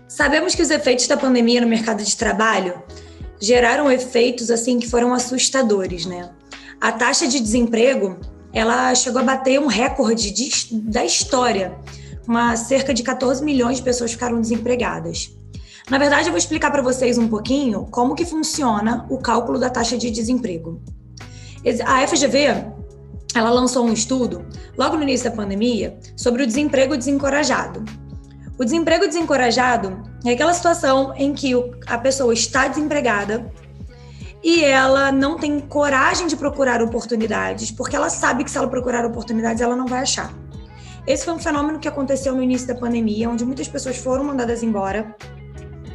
Sabemos que os efeitos da pandemia no mercado de trabalho geraram efeitos assim que foram assustadores, né? A taxa de desemprego, ela chegou a bater um recorde da história. Cerca de 14 milhões de pessoas ficaram desempregadas. Na verdade, eu vou explicar para vocês um pouquinho como que funciona o cálculo da taxa de desemprego. A FGV, ela lançou um estudo logo no início da pandemia sobre o desemprego desencorajado. O desemprego desencorajado é aquela situação em que a pessoa está desempregada e ela não tem coragem de procurar oportunidades, porque ela sabe que se ela procurar oportunidades, ela não vai achar. Esse foi um fenômeno que aconteceu no início da pandemia, onde muitas pessoas foram mandadas embora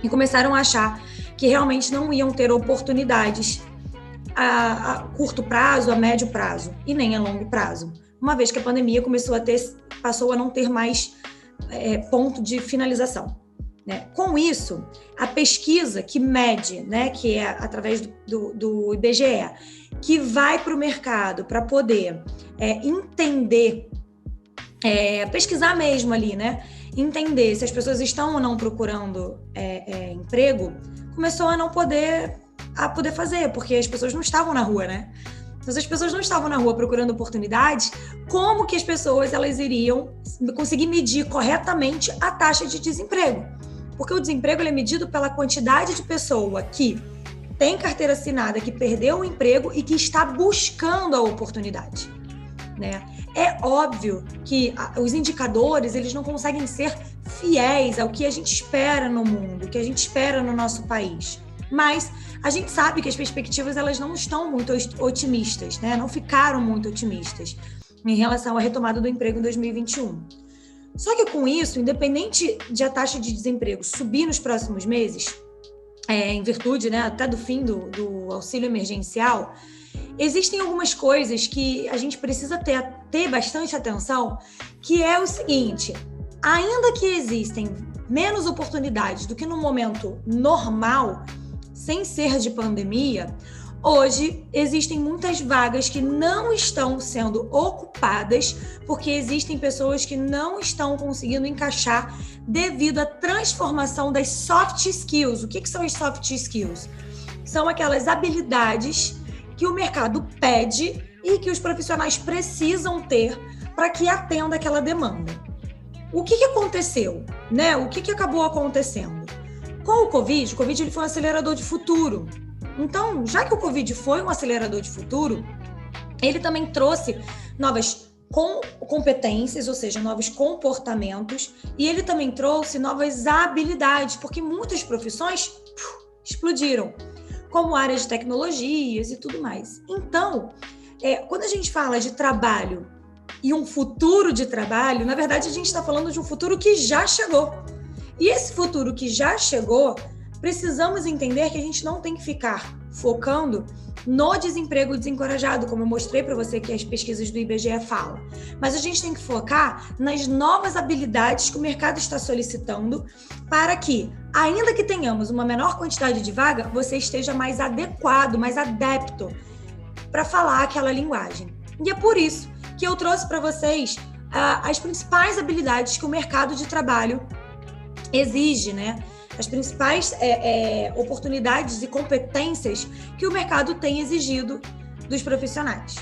e começaram a achar que realmente não iam ter oportunidades a curto prazo, a médio prazo e nem a longo prazo, uma vez que a pandemia passou a não ter mais ponto de finalização, né? Com isso, a pesquisa que mede, né, que é através do IBGE, que vai para o mercado para poder entender, pesquisar mesmo ali, né, entender se as pessoas estão ou não procurando emprego, começou a não poder fazer, porque as pessoas não estavam na rua, né? Então, se as pessoas não estavam na rua procurando oportunidades, como que as pessoas elas iriam conseguir medir corretamente a taxa de desemprego? Porque o desemprego ele é medido pela quantidade de pessoa que tem carteira assinada, que perdeu o emprego e que está buscando a oportunidade, né? É óbvio que os indicadores eles não conseguem ser fiéis ao que a gente espera no mundo, o que a gente espera no nosso país. Mas a gente sabe que as perspectivas elas não estão muito otimistas, né? Não ficaram muito otimistas em relação à retomada do emprego em 2021. Só que com isso, independente de a taxa de desemprego subir nos próximos meses, em virtude, né, até do fim do auxílio emergencial, existem algumas coisas que a gente precisa ter bastante atenção, que é o seguinte: ainda que existem menos oportunidades do que no momento normal, sem ser de pandemia, hoje existem muitas vagas que não estão sendo ocupadas porque existem pessoas que não estão conseguindo encaixar devido à transformação das soft skills. O que são as soft skills? São aquelas habilidades que o mercado pede e que os profissionais precisam ter para que atenda aquela demanda. O que aconteceu, né? O que acabou acontecendo? Com o Covid ele foi um acelerador de futuro. Então, já que o Covid foi um acelerador de futuro, ele também trouxe novas competências, ou seja, novos comportamentos, e ele também trouxe novas habilidades, porque muitas profissões explodiram, como áreas de tecnologias e tudo mais. Então, quando a gente fala de trabalho e um futuro de trabalho, na verdade, a gente está falando de um futuro que já chegou. E esse futuro que já chegou, precisamos entender que a gente não tem que ficar focando no desemprego desencorajado, como eu mostrei para você que as pesquisas do IBGE falam. Mas a gente tem que focar nas novas habilidades que o mercado está solicitando para que, ainda que tenhamos uma menor quantidade de vaga, você esteja mais adequado, mais adepto para falar aquela linguagem. E é por isso que eu trouxe para vocês as principais habilidades que o mercado de trabalho exige, né? As principais oportunidades e competências que o mercado tem exigido dos profissionais.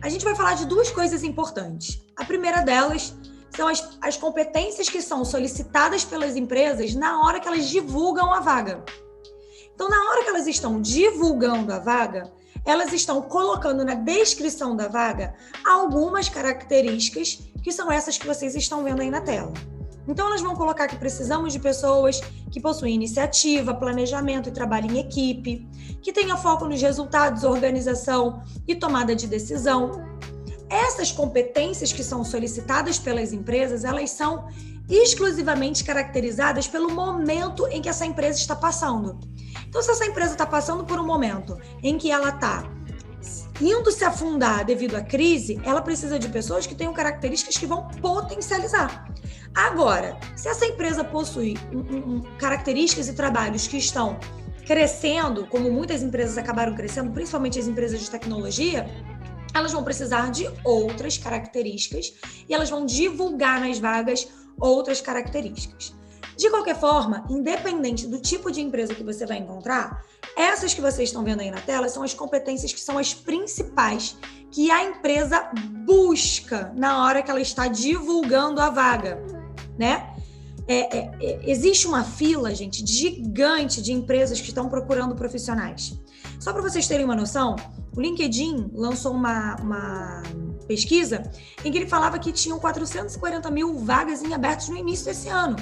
A gente vai falar de duas coisas importantes. A primeira delas são as competências que são solicitadas pelas empresas na hora que elas divulgam a vaga. Então, na hora que elas estão divulgando a vaga, elas estão colocando na descrição da vaga algumas características que são essas que vocês estão vendo aí na tela. Então, elas vão colocar que precisamos de pessoas que possuem iniciativa, planejamento e trabalho em equipe, que tenha foco nos resultados, organização e tomada de decisão. Essas competências que são solicitadas pelas empresas, elas são exclusivamente caracterizadas pelo momento em que essa empresa está passando. Então, se essa empresa está passando por um momento em que ela está indo se afundar devido à crise, ela precisa de pessoas que tenham características que vão potencializar. Agora, se essa empresa possui características e trabalhos que estão crescendo, como muitas empresas acabaram crescendo, principalmente as empresas de tecnologia, elas vão precisar de outras características e elas vão divulgar nas vagas outras características. De qualquer forma, independente do tipo de empresa que você vai encontrar, essas que vocês estão vendo aí na tela são as competências que são as principais que a empresa busca na hora que ela está divulgando a vaga, né? Existe uma fila, gente, gigante de empresas que estão procurando profissionais. Só para vocês terem uma noção, o LinkedIn lançou uma pesquisa em que ele falava que tinham 440 mil vagas em abertos no início desse ano.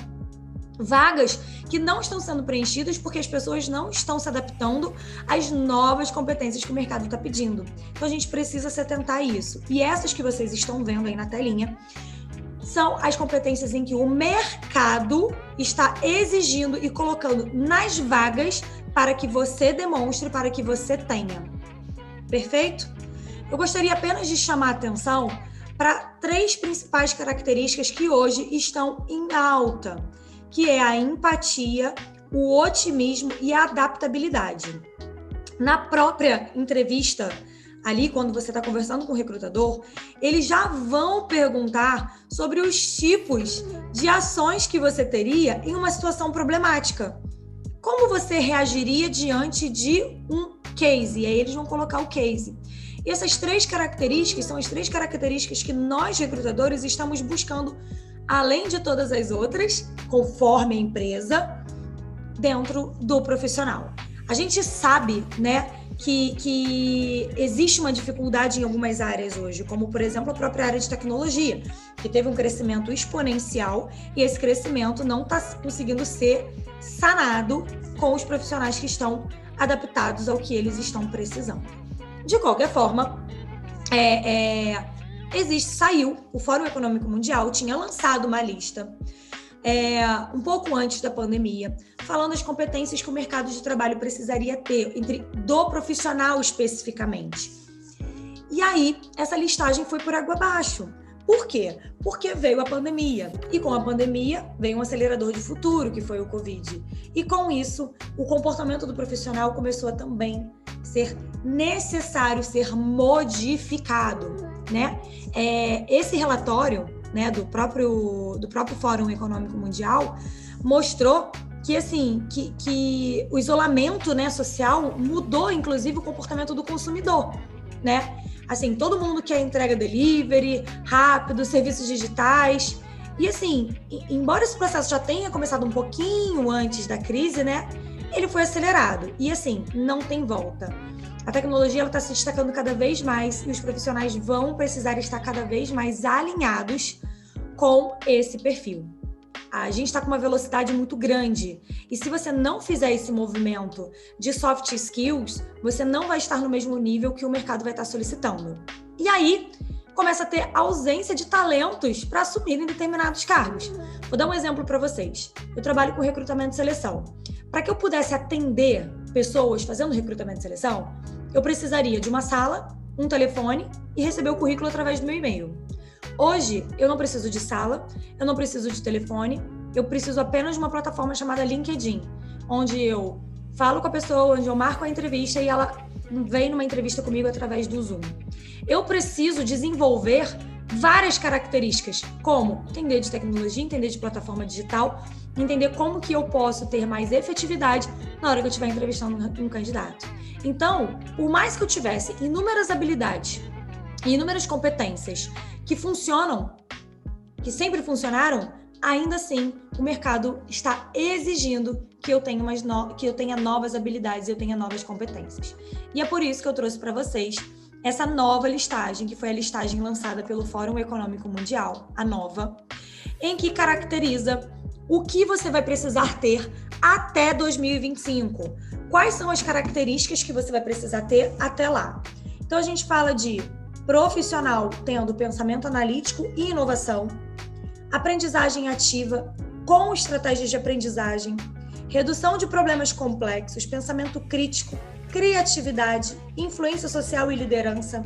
Vagas que não estão sendo preenchidas porque as pessoas não estão se adaptando às novas competências que o mercado está pedindo. Então, a gente precisa se atentar a isso. E essas que vocês estão vendo aí na telinha são as competências em que o mercado está exigindo e colocando nas vagas para que você demonstre, para que você tenha. Perfeito? Eu gostaria apenas de chamar a atenção para 3 principais características que hoje estão em alta, que é a empatia, o otimismo e a adaptabilidade. Na própria entrevista, ali quando você está conversando com o recrutador, eles já vão perguntar sobre os tipos de ações que você teria em uma situação problemática. Como você reagiria diante de um case? E aí eles vão colocar o case. E essas 3 características são as 3 características que nós, recrutadores, estamos buscando, além de todas as outras, conforme a empresa, dentro do profissional. A gente sabe, né, que existe uma dificuldade em algumas áreas hoje, como, por exemplo, a própria área de tecnologia, que teve um crescimento exponencial e esse crescimento não está conseguindo ser sanado com os profissionais que estão adaptados ao que eles estão precisando. De qualquer forma, saiu, o Fórum Econômico Mundial tinha lançado uma lista um pouco antes da pandemia, falando das competências que o mercado de trabalho precisaria ter, do profissional especificamente. E aí, essa listagem foi por água abaixo. Por quê? Porque veio a pandemia. E com a pandemia, veio um acelerador de futuro, que foi o Covid. E com isso, o comportamento do profissional começou a também ser necessário ser modificado, né? Esse relatório, né, do próprio Fórum Econômico Mundial mostrou que, assim, que o isolamento, né, social mudou, inclusive, o comportamento do consumidor, né? Assim, todo mundo quer entrega delivery, rápido, serviços digitais. E, assim, embora esse processo já tenha começado um pouquinho antes da crise, né, ele foi acelerado. E, assim, não tem volta. A tecnologia está se destacando cada vez mais e os profissionais vão precisar estar cada vez mais alinhados com esse perfil. A gente está com uma velocidade muito grande e se você não fizer esse movimento de soft skills, você não vai estar no mesmo nível que o mercado vai estar solicitando. E aí, começa a ter ausência de talentos para assumirem determinados cargos. Vou dar um exemplo para vocês. Eu trabalho com recrutamento e seleção. Para que eu pudesse atender pessoas fazendo recrutamento e seleção, eu precisaria de uma sala, um telefone e receber o currículo através do meu e-mail. Hoje, eu não preciso de sala, eu não preciso de telefone, eu preciso apenas de uma plataforma chamada LinkedIn, onde eu falo com a pessoa, onde eu marco a entrevista e ela vem numa entrevista comigo através do Zoom. Eu preciso desenvolver várias características, como entender de tecnologia, entender de plataforma digital, entender como que eu posso ter mais efetividade na hora que eu estiver entrevistando um candidato. Então, por mais que eu tivesse inúmeras habilidades e inúmeras competências que funcionam, que sempre funcionaram, ainda assim, o mercado está exigindo que eu tenha novas habilidades, eu tenha novas competências. E é por isso que eu trouxe para vocês essa nova listagem, que foi a listagem lançada pelo Fórum Econômico Mundial, a nova, em que caracteriza o que você vai precisar ter até 2025. Quais são as características que você vai precisar ter até lá? Então, a gente fala de profissional tendo pensamento analítico e inovação, aprendizagem ativa com estratégias de aprendizagem, redução de problemas complexos, pensamento crítico, criatividade, influência social e liderança,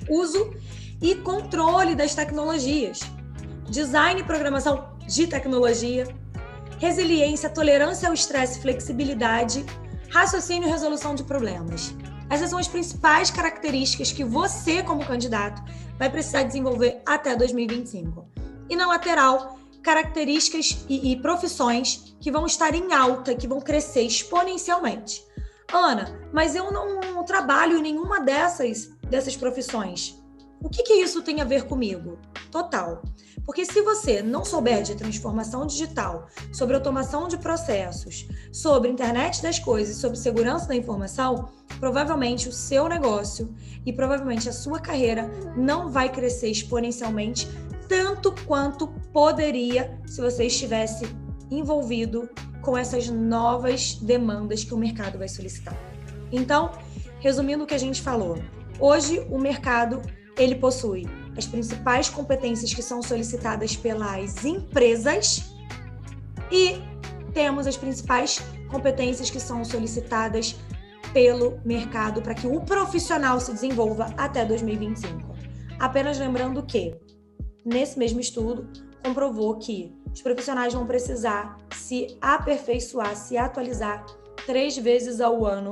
uso e controle das tecnologias, design e programação de tecnologia, resiliência, tolerância ao estresse, flexibilidade, raciocínio e resolução de problemas. Essas são as principais características que você, como candidato, vai precisar desenvolver até 2025. E na lateral, características e profissões que vão estar em alta, que vão crescer exponencialmente. Ana, mas eu não trabalho em nenhuma dessas profissões. O que isso tem a ver comigo? Total. Porque se você não souber de transformação digital, sobre automação de processos, sobre internet das coisas, sobre segurança da informação, provavelmente o seu negócio e provavelmente a sua carreira não vai crescer exponencialmente tanto quanto poderia se você estivesse envolvido com essas novas demandas que o mercado vai solicitar. Então, resumindo o que a gente falou, hoje o mercado ele possui as principais competências que são solicitadas pelas empresas e temos as principais competências que são solicitadas pelo mercado para que o profissional se desenvolva até 2025. Apenas lembrando que, nesse mesmo estudo, comprovou que os profissionais vão precisar se aperfeiçoar, se atualizar 3 vezes ao ano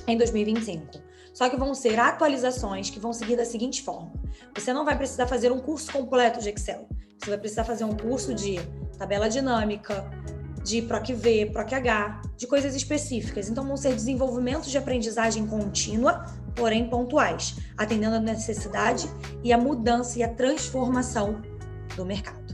em 2025. Só que vão ser atualizações que vão seguir da seguinte forma. Você não vai precisar fazer um curso completo de Excel. Você vai precisar fazer um curso de tabela dinâmica, de PROC-V, PROC-H, de coisas específicas. Então, vão ser desenvolvimentos de aprendizagem contínua, porém pontuais, atendendo à necessidade e à mudança e à transformação do mercado.